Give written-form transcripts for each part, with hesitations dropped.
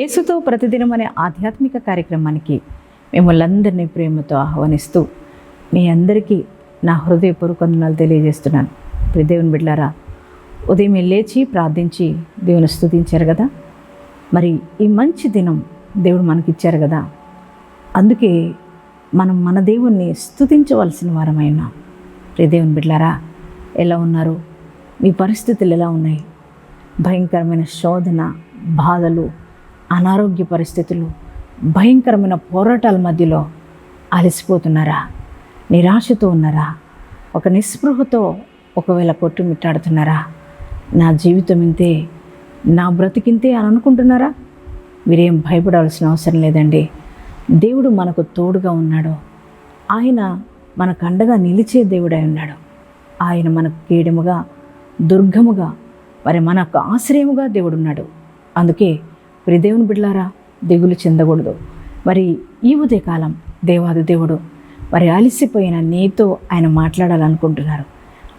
యేసుతో ప్రతిదినం అనే ఆధ్యాత్మిక కార్యక్రమానికి మిమ్మల్ని అందరినీ ప్రేమతో ఆహ్వానిస్తూ మీ అందరికీ నా హృదయపూర్వక వందనాలు తెలియజేస్తున్నాను. దేవుని బిడ్డలారా, ఉదయం లేచి ప్రార్థించి దేవుని స్తుతించారు కదా. మరి ఈ మంచి దినం దేవుడు మనకిచ్చారు కదా. అందుకే మనం మన దేవుణ్ణి స్తుతించవలసిన వారమై ఉన్నాం. దేవుని బిడ్డలారా, ఎలా ఉన్నారు? మీ పరిస్థితులు ఎలా ఉన్నాయి? భయంకరమైన శోధన, బాధలు, అనారోగ్య పరిస్థితులు, భయంకరమైన పోరాటాల మధ్యలో అలసిపోతున్నారా? నిరాశతో ఉన్నారా? ఒక నిస్పృహతో ఒకవేళ కొట్టుమిట్టాడుతున్నారా? నా జీవితం ఇంతే, నా బ్రతికింతే అని అనుకుంటున్నారా? మీరేం భయపడాల్సిన అవసరం లేదండి. దేవుడు మనకు తోడుగా ఉన్నాడు. ఆయన మనకు అండగా నిలిచే దేవుడై ఉన్నాడు. ఆయన మనకు కేడముగా, దుర్గముగా, మరి మనకు ఆశ్రయముగా దేవుడున్నాడు. అందుకే దేవుని బిడ్డలారా, దిగులు చెందకూడదు. మరి ఈ ఉదయకాలం దేవాది దేవుడు మరి అలసిపోయిన నీతో ఆయన మాట్లాడాలనుకుంటున్నారు.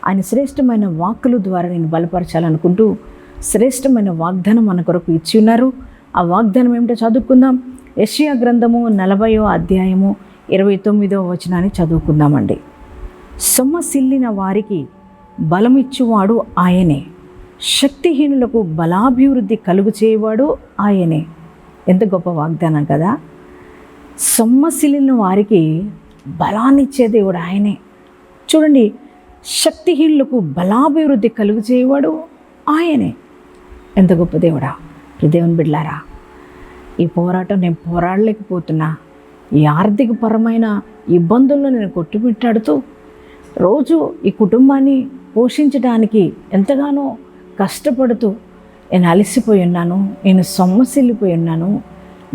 ఆయన శ్రేష్టమైన వాక్కుల ద్వారా నేను బలపరచాలనుకుంటూ శ్రేష్టమైన వాగ్దానం మన కొరకు ఇచ్చి ఉన్నారు. ఆ వాగ్దానం ఏమిటో చదువుకుందాం. యెషయా గ్రంథము 40వ అధ్యాయము 29వ వచనాన్ని చదువుకుందామండి. సొమ్మసిల్లిన వారికి బలమిచ్చువాడు ఆయనే, శక్తిహీనులకు బలాభివృద్ధి కలుగు చేయవాడు ఆయనే. ఎంత గొప్ప వాగ్దానం కదా. సొమ్మసిల్లిన వారికి బలాన్ని ఇచ్చే దేవుడు ఆయనే. చూడండి, శక్తిహీనులకు బలాభివృద్ధి కలుగు చేయవాడు ఆయనే. ఎంత గొప్ప దేవుడా. దేవుని బిడ్డలారా, ఈ పోరాటం నేను పోరాడలేకపోతున్నా, ఈ ఆర్థికపరమైన ఇబ్బందుల్లో నేను కొట్టుమిట్టాడుతూ రోజు ఈ కుటుంబాన్ని పోషించడానికి ఎంతగానో కష్టపడుతూ నేను అలసిపోయి ఉన్నాను, నేను సొమ్మసిల్లిపోయి ఉన్నాను,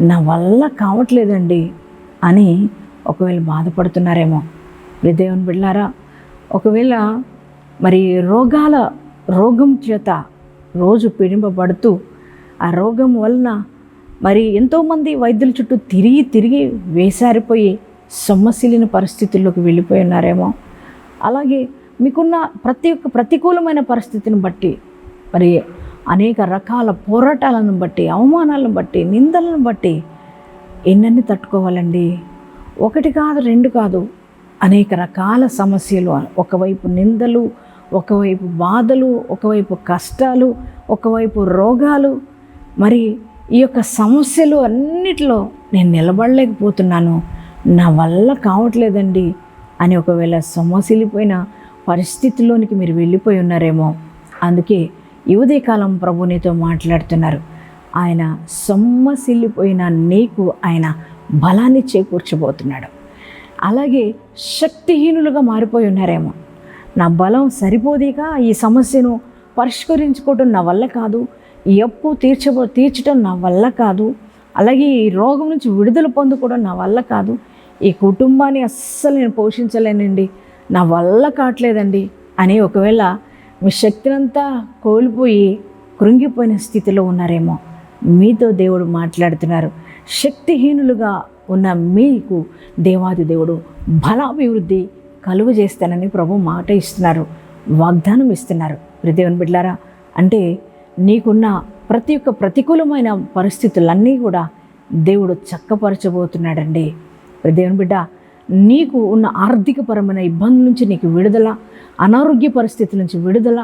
నా వల్ల కావట్లేదండి అని ఒకవేళ బాధపడుతున్నారేమో. దేవుని బిడ్డలారా, ఒకవేళ మరి రోగం చేత రోజు పీడింపబడుతూ ఆ రోగం వలన మరి ఎంతోమంది వైద్యుల చుట్టూ తిరిగి వేసారిపోయి సొమ్మసిల్లిన పరిస్థితుల్లోకి వెళ్ళిపోయి ఉన్నారేమో. అలాగే మీకున్న ప్రతికూలమైన పరిస్థితిని బట్టి, మరి అనేక రకాల పోరాటాలను బట్టి, అవమానాలను బట్టి, నిందలను బట్టి ఎన్నన్నీ తట్టుకోవాలండి. ఒకటి కాదు, రెండు కాదు, అనేక రకాల సమస్యలు. ఒకవైపు నిందలు, ఒకవైపు బాధలు, ఒకవైపు కష్టాలు, ఒకవైపు రోగాలు. మరి ఈ యొక్క సమస్యలు అన్నిటిలో నేను నిలబడలేకపోతున్నాను, నా వల్ల కావట్లేదండి అని ఒకవేళ సొమ్మసిల్లిపోయిన పరిస్థితిలోనికి మీరు వెళ్ళిపోయి ఉన్నారేమో. అందుకే ఈ ఉదయకాలం ప్రభు నీతో మాట్లాడుతున్నారు. ఆయన సొమ్మసిల్లిపోయిన నీకు ఆయన బలాన్ని చేకూర్చబోతున్నాడు. అలాగే శక్తిహీనులుగా మారిపోయి ఉన్నారేమో. నా బలం సరిపోదేక ఈ సమస్యను పరిష్కరించుకోవడం నా వల్ల కాదు, ఈ అప్పు తీర్చడం నా వల్ల కాదు, అలాగే ఈ రోగం నుంచి విడుదల పొందుకోవడం నా వల్ల కాదు, ఈ కుటుంబాన్ని అస్సలు నేను పోషించలేనండి, నా వల్ల కావట్లేదండి అని ఒకవేళ మీ శక్తినంతా కోల్పోయి కృంగిపోయిన స్థితిలో ఉన్నారేమో. మీతో దేవుడు మాట్లాడుతున్నారు. శక్తిహీనులుగా ఉన్న మీకు దేవాది దేవుడు బలాభివృద్ధి కలుగు చేస్తానని ప్రభు మాట ఇస్తున్నారు, వాగ్దానం ఇస్తున్నారు. దేవుని బిడ్డలారా, అంటే నీకున్న ప్రతి ఒక్క ప్రతికూలమైన పరిస్థితులన్నీ కూడా దేవుడు చక్కపరచబోతున్నాడండి. దేవుని బిడ్డ, నీకు ఉన్న ఆర్థికపరమైన ఇబ్బందుల నుంచి నీకు విడుదల, అనారోగ్య పరిస్థితుల నుంచి విడుదల,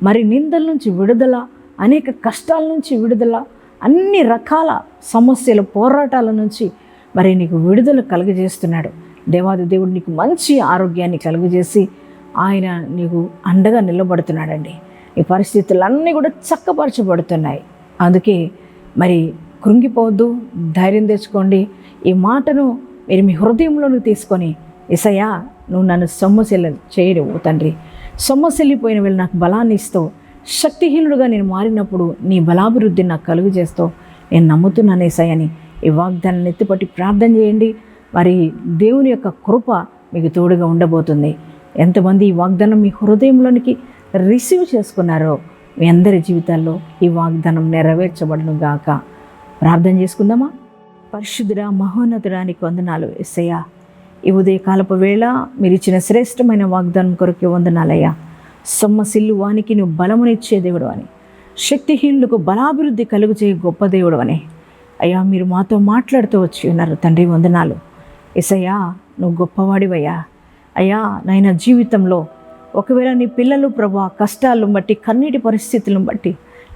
మరి నిందల నుంచి విడుదల, అనేక కష్టాల నుంచి విడుదల, అన్ని రకాల సమస్యల పోరాటాల నుంచి మరి నీకు విడుదల కలుగజేస్తున్నాడు. దేవాది దేవుడు నీకు మంచి ఆరోగ్యాన్ని కలుగజేసి ఆయన నీకు అండగా నిలబడుతున్నాడండి. ఈ పరిస్థితులన్నీ కూడా చక్కపరచబడుతున్నాయి. అందుకే మరి కృంగిపోవద్దు, ధైర్యం తెచ్చుకోండి. ఈ మాటను మీరు మీ హృదయంలోకి తీసుకొని, యేసయ్యా నువ్వు నన్ను చేయవు తండ్రి, సొమ్మసిల్లిపోయిన వీళ్ళు నాకు బలాన్ని ఇస్తావు, శక్తిహీనుడుగా నేను మారినప్పుడు నీ బలాభివృద్ధిని నాకు కలుగు చేస్తావు, నేను నమ్ముతున్నాను యేసయ్య అని ఈ వాగ్దానాన్ని ఎత్తిపట్టి ప్రార్థన చేయండి. మరి దేవుని యొక్క కృప మీకు తోడుగా ఉండబోతుంది. ఎంతమంది ఈ వాగ్దానం మీ హృదయంలోనికి రిసీవ్ చేసుకున్నారో మీ అందరి జీవితాల్లో ఈ వాగ్దానం నెరవేర్చబడును గాక. ప్రార్థన చేసుకుందామా? పరిశుద్ధుడా, మహోన్నతుడానికి వందనాలు యేసయ్యా. ఈ ఉదయకాలపు వేళ మీరు ఇచ్చిన శ్రేష్టమైన వాగ్దానం కొరకు వందనాలయ్యా. సొమ్మసిల్లు వానికి నువ్వు బలమునిచ్చే దేవుడు అని, శక్తిహీనులకు బలాభివృద్ధి కలుగు చేయ గొప్ప దేవుడు అని అయ్యా మీరు మాతో మాట్లాడుతూ వచ్చి ఉన్నారు తండ్రి, వందనాలు. యేసయ్యా నువ్వు గొప్పవాడివయ్యా. అయ్యా నాయన జీవితంలో ఒకవేళ నీ పిల్లలు ప్రభా కష్టాలను బట్టి, కన్నీటి పరిస్థితులను బట్టి,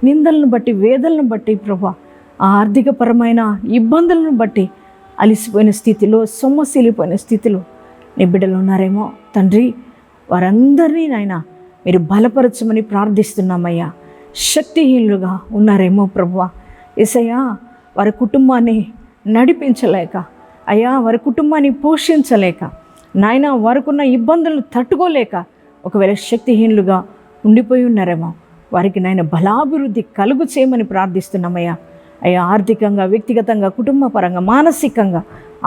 నిందలను బట్టి, వేదనలను బట్టి ప్రభా, ఆ ఆర్థికపరమైన ఇబ్బందులను బట్టి అలిసిపోయిన స్థితిలో, సొమ్మసిల్లిపోయిన స్థితిలో నీ బిడ్డలు ఉన్నారేమో తండ్రి, వారందరినీ నాయన మీరు బలపరచమని ప్రార్థిస్తున్నామయ్యా. శక్తిహీనులుగా ఉన్నారేమో ప్రభువా, యేసయ్యా వారి కుటుంబాన్ని నడిపించలేక, అయ్యా వారి కుటుంబాన్ని పోషించలేక, నాయన వారికున్న ఇబ్బందులను తట్టుకోలేక ఒకవేళ శక్తిహీనులుగా ఉండిపోయి ఉన్నారేమో, వారికి నాయన బలాభివృద్ధి కలుగు చేయమని ప్రార్థిస్తున్నామయ్యా. అయ్యా ఆర్థికంగా, వ్యక్తిగతంగా, కుటుంబ పరంగా, మానసికంగా,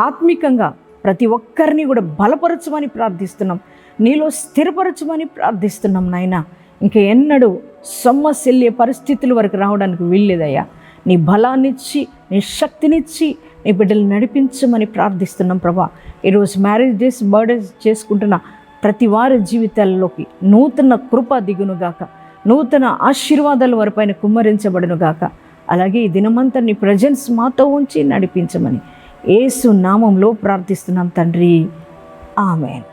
ఆత్మికంగా ప్రతి ఒక్కరిని కూడా బలపరచమని ప్రార్థిస్తున్నాం, నీలో స్థిరపరచమని ప్రార్థిస్తున్నాం నాయన. ఇంకా ఎన్నడూ సొమ్మసిల్లే పరిస్థితుల వరకు రావడానికి వీల్లేదయ్యా. నీ బలాన్నిచ్చి, నీ శక్తినిచ్చి నీ బిడ్డలు నడిపించమని ప్రార్థిస్తున్నాం ప్రభా. ఈరోజు మ్యారేజ్ డేస్, బర్త్డేస్ చేసుకుంటున్న ప్రతి వారి జీవితాల్లోకి నూతన కృప దిగునుగాక, నూతన ఆశీర్వాదాలు వారిపైన కుమ్మరించబడునుగాక. అలాగే ఈ దినమంతా నీ ప్రజెన్స్ మాతో ఉంచి నడిపించమని యేసు నామంలో ప్రార్థిస్తున్నాం తండ్రి, ఆమేన్.